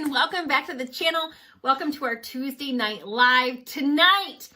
everyone. Welcome back to the channel. Welcome to our Tuesday night live. Tonight,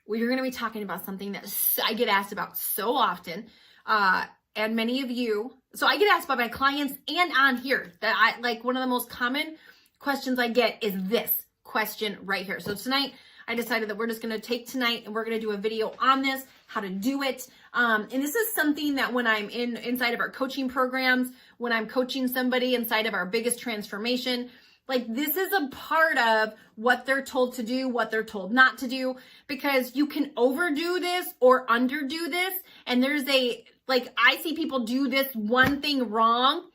we are going to be talking about something that I get asked about so often. And many of you, so I get asked by my clients and on here that I like one of the most common questions I get is this question right here. So tonight, I decided that we're just going to take tonight and we're going to do a video on this, how to do it. And this is something that when I'm inside of our coaching programs, when I'm coaching somebody inside of our biggest transformation, like this is a part of what they're told to do, what they're told not to do, because you can overdo this or underdo this. And there's I see people do this one thing wrong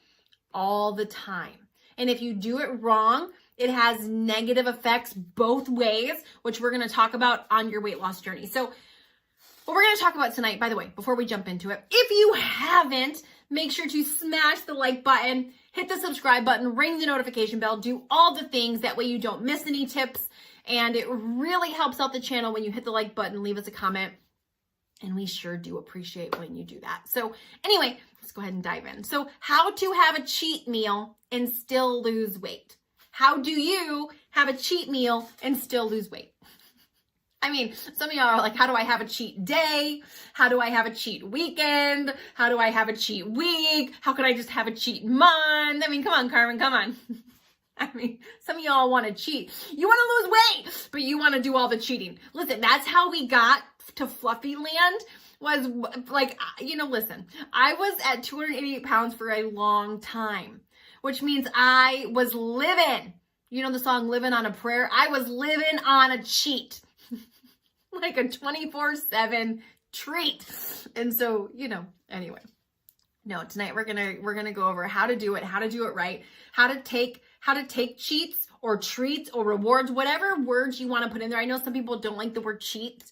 all the time. And if you do it wrong, it has negative effects both ways, which we're going to talk about on your weight loss journey. So what we're going to talk about tonight, by the way, before we jump into it, if you haven't, make sure to smash the like button, hit the subscribe button, ring the notification bell, do all the things. That way you don't miss any tips. And it really helps out the channel when you hit the like button, leave us a comment. And we sure do appreciate when you do that. So anyway, let's go ahead and dive in. So how to have a cheat meal and still lose weight. How do you have a cheat meal and still lose weight? I mean, some of y'all are like, how do I have a cheat day? How do I have a cheat weekend? How do I have a cheat week? How could I just have a cheat month? I mean, come on, Carmen, come on. I mean, some of y'all want to cheat. You want to lose weight, but you want to do all the cheating. Listen, that's how we got to Fluffy Land. Was like, listen, I was at 288 pounds for a long time, which means I was living, the song Living on a Prayer? I was living on a cheat. Like a 24/7 treat. And so, anyway. No, tonight we're going to go over how to do it right, how to take cheats or treats or rewards, whatever words you want to put in there. I know some people don't like the word cheats.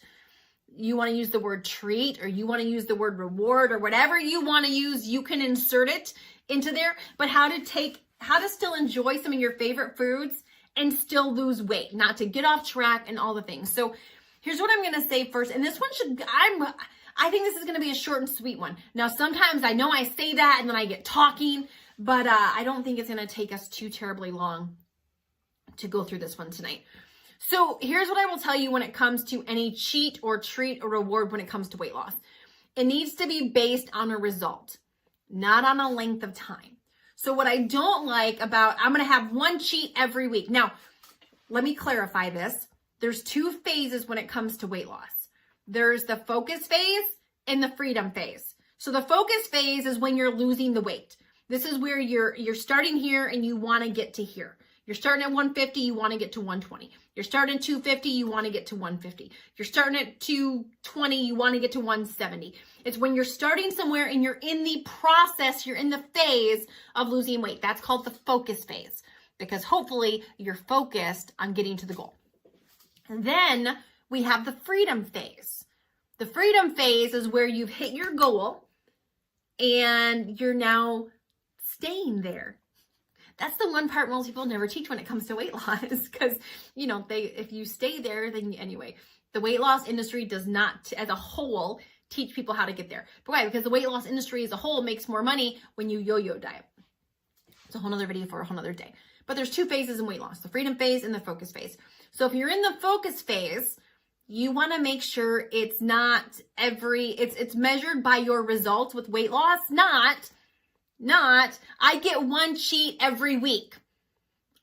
You want to use the word treat, or you want to use the word reward, or whatever you want to use, you can insert it into there. But how to still enjoy some of your favorite foods and still lose weight, not to get off track and all the things. So here's what I'm going to say first. And this one I think this is going to be a short and sweet one. Now, sometimes I know I say that and then I get talking, but I don't think it's going to take us too terribly long to go through this one tonight. So here's what I will tell you when it comes to any cheat or treat or reward when it comes to weight loss. It needs to be based on a result, not on a length of time. So what I don't like about, I'm going to have one cheat every week. Now, let me clarify this. There's two phases when it comes to weight loss. There's the focus phase and the freedom phase. So the focus phase is when you're losing the weight. This is where you're starting here and you want to get to here. You're starting at 150, you want to get to 120. You're starting at 250, you want to get to 150. You're starting at 220, you want to get to 170. It's when you're starting somewhere and you're in the process, you're in the phase of losing weight. That's called the focus phase, because hopefully you're focused on getting to the goal. And then we have the freedom phase. The freedom phase is where you've hit your goal and you're now staying there. That's the one part most people never teach when it comes to weight loss, because, if you stay there, then anyway, the weight loss industry does not, as a whole, teach people how to get there. But why? Because the weight loss industry as a whole makes more money when you yo-yo diet. It's a whole nother video for a whole nother day. But there's two phases in weight loss, the freedom phase and the focus phase. So if you're in the focus phase, you want to make sure it's not it's measured by your results with weight loss, not I get one cheat every week.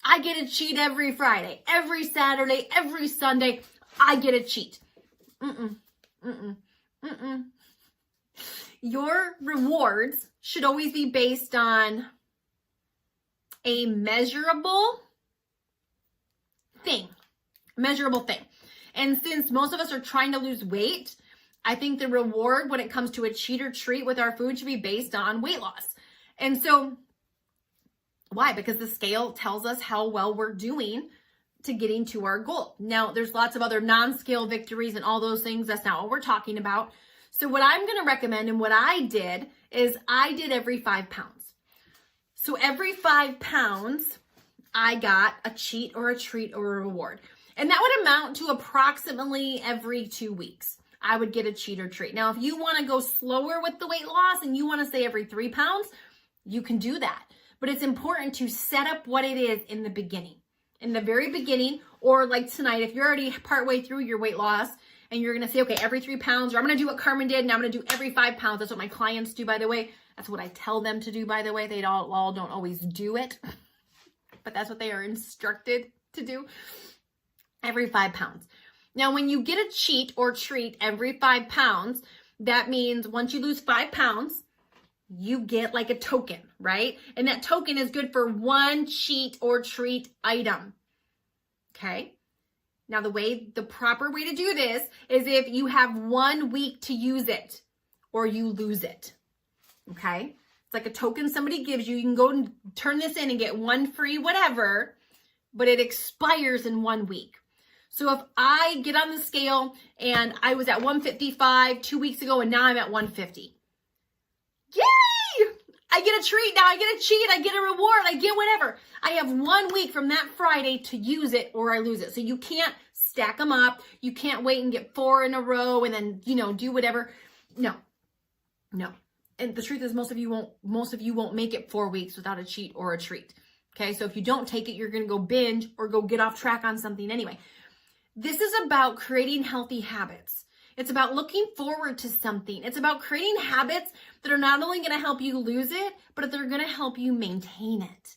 I get a cheat every Friday, every Saturday, every Sunday. I get a cheat. Your rewards should always be based on a measurable thing. And since most of us are trying to lose weight, I think the reward when it comes to a cheat or treat with our food should be based on weight loss. And so why? Because the scale tells us how well we're doing to getting to our goal. Now, there's lots of other non-scale victories and all those things. That's not what we're talking about. So what I'm going to recommend, and what I did, is I did every 5 pounds. So every 5 pounds, I got a cheat or a treat or a reward. And that would amount to approximately every 2 weeks. I would get a cheat or treat. Now, if you want to go slower with the weight loss and you want to say every 3 pounds, you can do that. but it's important to set up what it is in the beginning. In the very beginning, or like tonight, if you're already partway through your weight loss and you're going to say, okay, every 3 pounds, or I'm going to do what Carmen did, and I'm going to do every 5 pounds. That's what my clients do, by the way. That's what I tell them to do, by the way. They all don't always do it, but that's what they are instructed to do. Every 5 pounds. Now, when you get a cheat or treat every 5 pounds, that means once you lose 5 pounds, you get like a token, right? And that token is good for 1 cheat or treat item. Okay? Now, the proper way to do this is if you have 1 week to use it or you lose it. Okay? It's like a token somebody gives you. You can go and turn this in and get 1 free whatever, but it expires in 1 week. So if I get on the scale and I was at 155 2 weeks ago and now I'm at 150. Yay! I get a treat now. I get a cheat. I get a reward. I get whatever. I have 1 week from that Friday to use it or I lose it. So you can't stack them up. You can't wait and get 4 in a row and then, do whatever. No. And the truth is most of you won't make it 4 weeks without a cheat or a treat. Okay. So if you don't take it, you're going to go binge or go get off track on something anyway. This is about creating healthy habits. It's about looking forward to something. It's about creating habits that are not only going to help you lose it, but they're going to help you maintain it.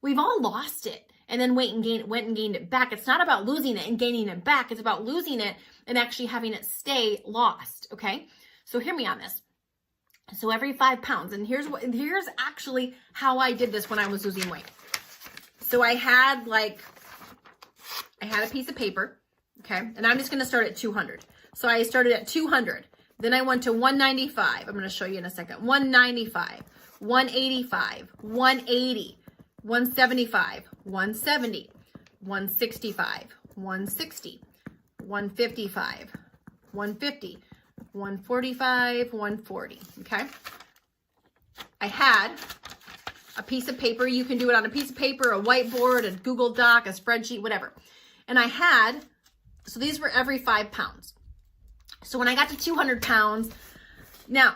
We've all lost it and then went and gained it back. It's not about losing it and gaining it back. It's about losing it and actually having it stay lost. Okay. So hear me on this. So every 5 pounds, and here's actually how I did this when I was losing weight. So I had a piece of paper. Okay. And I'm just going to start at 200. So I started at 200. Then I went to 195. I'm going to show you in a second. 195, 185, 180, 175, 170, 165, 160, 155, 150, 145, 140. Okay. I had a piece of paper. You can do it on a piece of paper, a whiteboard, a Google Doc, a spreadsheet, whatever. And I had, so these were every 5 pounds. So when I got to 200 pounds, now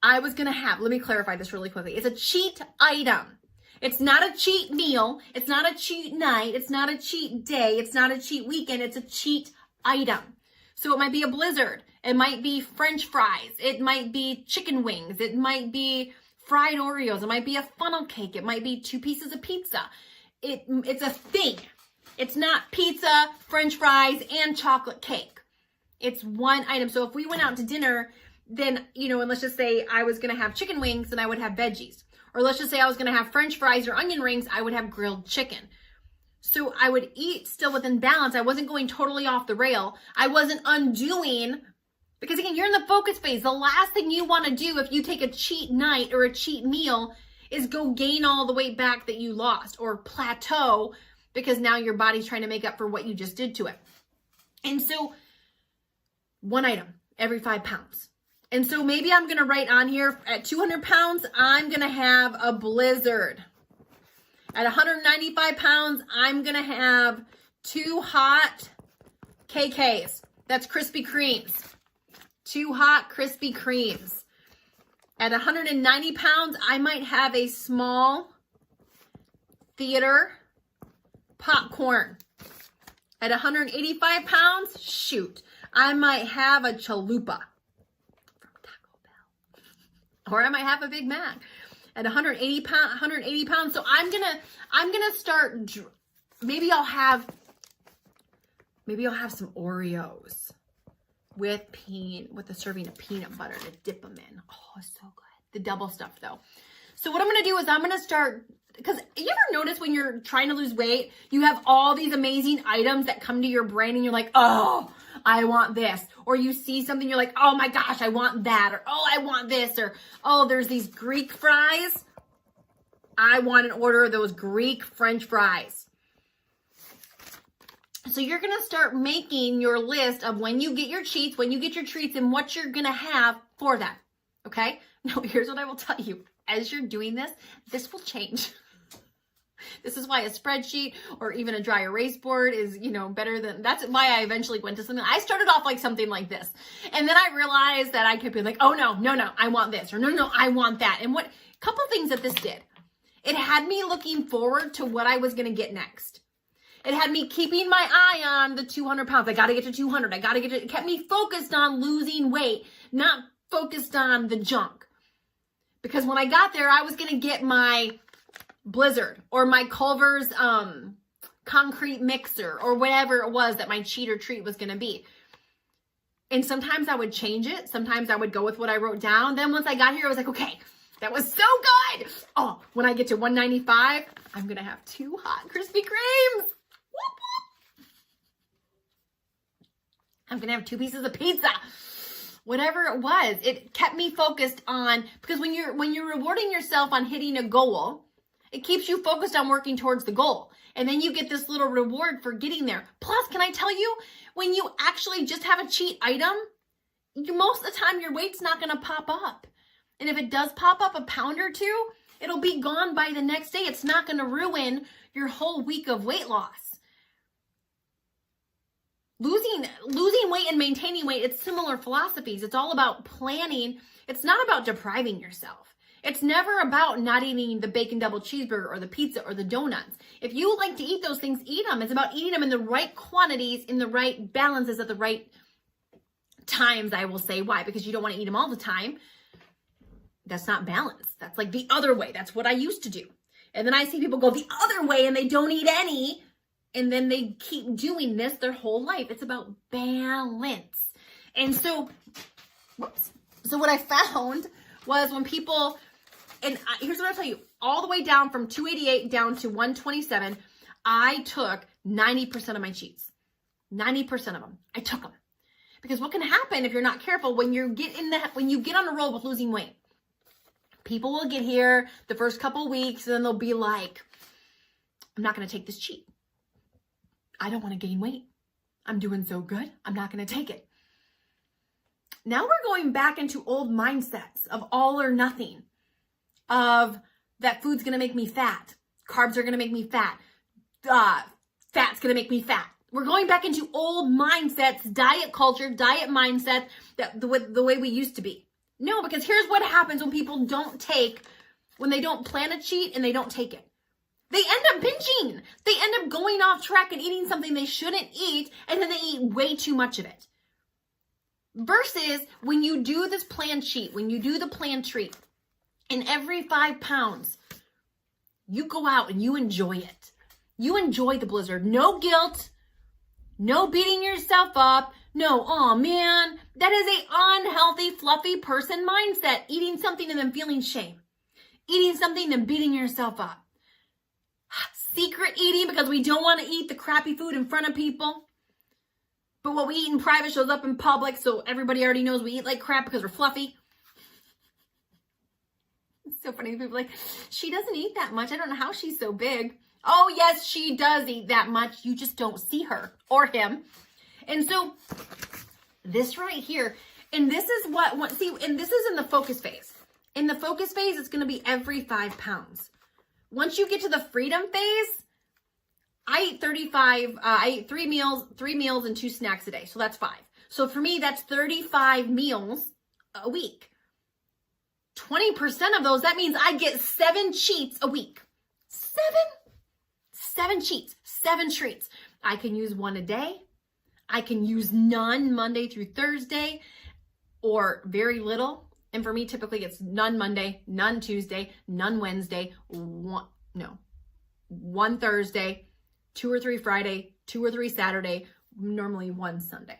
I was going to have, let me clarify this really quickly. It's a cheat item. It's not a cheat meal. It's not a cheat night. It's not a cheat day. It's not a cheat weekend. It's a cheat item. So it might be a Blizzard. It might be French fries. It might be chicken wings. It might be fried Oreos. It might be a funnel cake. It might be 2 pieces of pizza. It's a thing. It's not pizza, French fries, and chocolate cake. It's one item. So if we went out to dinner, then, and let's just say I was going to have chicken wings, then I would have veggies. Or let's just say I was going to have French fries or onion rings, I would have grilled chicken. So I would eat still within balance. I wasn't going totally off the rail. I wasn't undoing, because again, you're in the focus phase. The last thing you want to do if you take a cheat night or a cheat meal is go gain all the weight back that you lost or plateau, because now your body's trying to make up for what you just did to it. And so 1 item every 5 pounds. And so maybe I'm going to write on here at 200 pounds, I'm going to have a Blizzard. At 195 pounds, I'm going to have 2 hot KKs. That's Krispy Kremes. 2 hot Krispy Kremes. At 190 pounds, I might have a small theater popcorn. At 185 pounds, shoot, I might have a chalupa from Taco Bell. Or I might have a Big Mac. At 180 pounds. So I'm gonna start, maybe I'll have some Oreos with a serving of peanut butter to dip them in. Oh, it's so good. The double stuff though. So what I'm gonna do is I'm gonna start, because you ever notice when you're trying to lose weight, you have all these amazing items that come to your brain and you're like, oh, I want this. Or you see something, you're like, oh my gosh, I want that. Or, oh, I want this. Or, oh, there's these Greek fries. I want an order of those Greek French fries. So you're going to start making your list of when you get your cheats, when you get your treats, and what you're going to have for that. Okay? Now, here's what I will tell you. As you're doing this, this will change. This is why a spreadsheet or even a dry erase board is, better than, that's why I eventually went to something. I started off like something like this. And then I realized that I could be like, oh no, I want this. Or no, I want that. And what couple things that this did, It had me looking forward to what I was going to get next. It had me keeping my eye on the 200 pounds. I got to get to 200. It kept me focused on losing weight, not focused on the junk. Because when I got there, I was going to get my Blizzard or my Culver's concrete mixer or whatever it was that my cheat or treat was going to be. And sometimes I would change it. Sometimes I would go with what I wrote down. Then once I got here, I was like, okay, that was so good. Oh, when I get to 195, I'm going to have 2 hot Krispy Kremes. Whoop, whoop. I'm going to have 2 pieces of pizza. Whatever it was, it kept me focused on, because when you're rewarding yourself on hitting a goal, it keeps you focused on working towards the goal. And then you get this little reward for getting there. Plus, can I tell you, when you actually just have a cheat item, most of the time your weight's not going to pop up. And if it does pop up a pound or 2, it'll be gone by the next day. It's not going to ruin your whole week of weight loss. Losing weight and maintaining weight, it's similar philosophies. It's all about planning. It's not about depriving yourself. It's never about not eating the bacon double cheeseburger or the pizza or the donuts. If you like to eat those things, eat them. It's about eating them in the right quantities, in the right balances, at the right times, I will say. Why? Because you don't want to eat them all the time. That's not balance. That's like the other way. That's what I used to do. And then I see people go the other way and they don't eat any. And then they keep doing this their whole life. It's about balance. And so what I found was when people, and here's what I'll tell you, all the way down from 288 down to 127, I took 90% of my cheats. 90% of them. I took them. Because what can happen if you're not careful when you get on a roll with losing weight? People will get here the first couple of weeks and then they'll be like, I'm not going to take this cheat. I don't want to gain weight. I'm doing so good. I'm not going to take it. Now we're going back into old mindsets of all or nothing, of that food's going to make me fat. Carbs are going to make me fat. Fat's going to make me fat. We're going back into old mindsets, diet culture, diet mindset, that the way we used to be. No, because here's what happens when people when they don't plan a cheat and they don't take it. They end up binging. They end up going off track and eating something they shouldn't eat, and then they eat way too much of it. Versus when you do this planned cheat, when you do the planned treat, and every 5 pounds, you go out and you enjoy it. You enjoy the Blizzard. No guilt. No beating yourself up. No, oh man, that is a unhealthy, fluffy person mindset. Eating something and then feeling shame. Eating something and beating yourself up. Secret eating because we don't want to eat the crappy food in front of people. But what we eat in private shows up in public, so everybody already knows we eat like crap because we're fluffy. It's so funny. People are like, she doesn't eat that much. I don't know how she's so big. Oh, yes, she does eat that much. You just don't see her or him. And so this right here, and this is and this is in the focus phase. In the focus phase, it's going to be every 5 pounds. Once you get to the freedom phase, I ate 3 meals and 2 snacks a day. So that's 5. So for me, that's 35 meals a week. 20% of those, that means I get 7 cheats a week. 7 cheats, 7 treats. I can use 1 a day. I can use none Monday through Thursday, or very little. And for me, typically it's none Monday, none Tuesday, none Wednesday, 1 Thursday, 2 or 3 Friday, 2 or 3 Saturday, normally 1 Sunday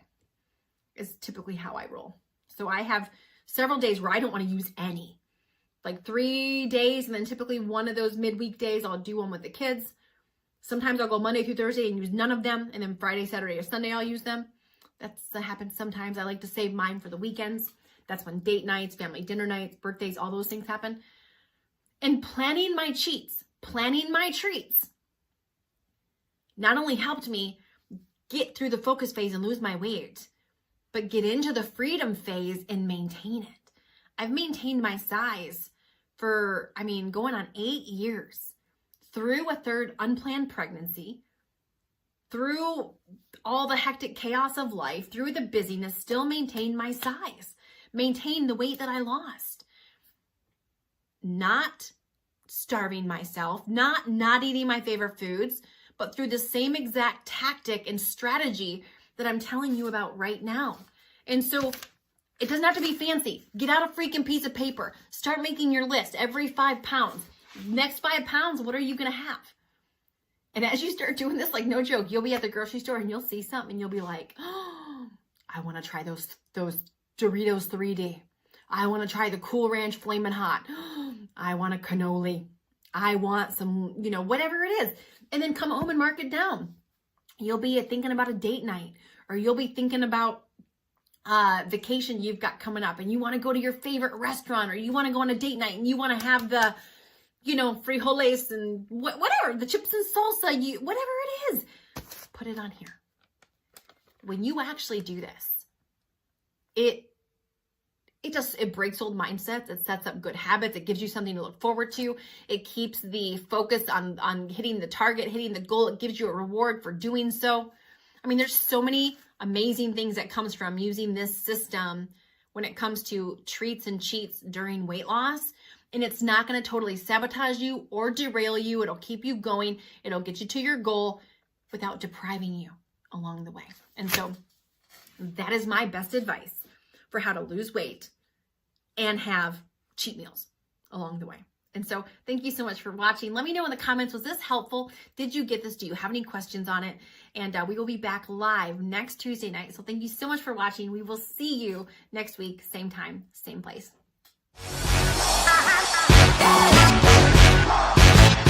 is typically how I roll. So I have several days where I don't want to use any. Like 3 days, and then typically one of those midweek days, I'll do one with the kids. Sometimes I'll go Monday through Thursday and use none of them, and then Friday, Saturday, or Sunday I'll use them. That happens sometimes. I like to save mine for the weekends. That's when date nights, family dinner nights, birthdays, all those things happen. And planning my cheats, planning my treats, not only helped me get through the focus phase and lose my weight, but get into the freedom phase and maintain it. I've maintained my size for, going on 8 years, through a 3rd unplanned pregnancy, through all the hectic chaos of life, through the busyness, still maintain my size, maintain the weight that I lost. Not starving myself, not eating my favorite foods, but through the same exact tactic and strategy that I'm telling you about right now. And so it doesn't have to be fancy. Get out a freaking piece of paper. Start making your list every 5 pounds. Next 5 pounds, what are you going to have? And as you start doing this, like no joke, you'll be at the grocery store and you'll see something and you'll be like, oh, I want to try those Doritos 3D. I want to try the Cool Ranch Flamin' Hot. I want a cannoli. I want some, whatever it is. And then come home and mark it down. You'll be thinking about a date night, or you'll be thinking about vacation you've got coming up, and you want to go to your favorite restaurant, or you want to go on a date night and you want to have the, frijoles and whatever, the chips and salsa, whatever it is, put it on here. When you actually do this, it breaks old mindsets. It sets up good habits. It gives you something to look forward to. It keeps the focus on hitting the target, hitting the goal. It gives you a reward for doing so. I mean, there's so many amazing things that comes from using this system when it comes to treats and cheats during weight loss. And it's not going to totally sabotage you or derail you. It'll keep you going. It'll get you to your goal without depriving you along the way. And so that is my best advice for how to lose weight and have cheat meals along the way. And so thank you so much for watching. Let me know in the comments, was this helpful? Did you get this? Do you have any questions on it? And we will be back live next Tuesday night. So thank you so much for watching. We will see you next week, same time, same place.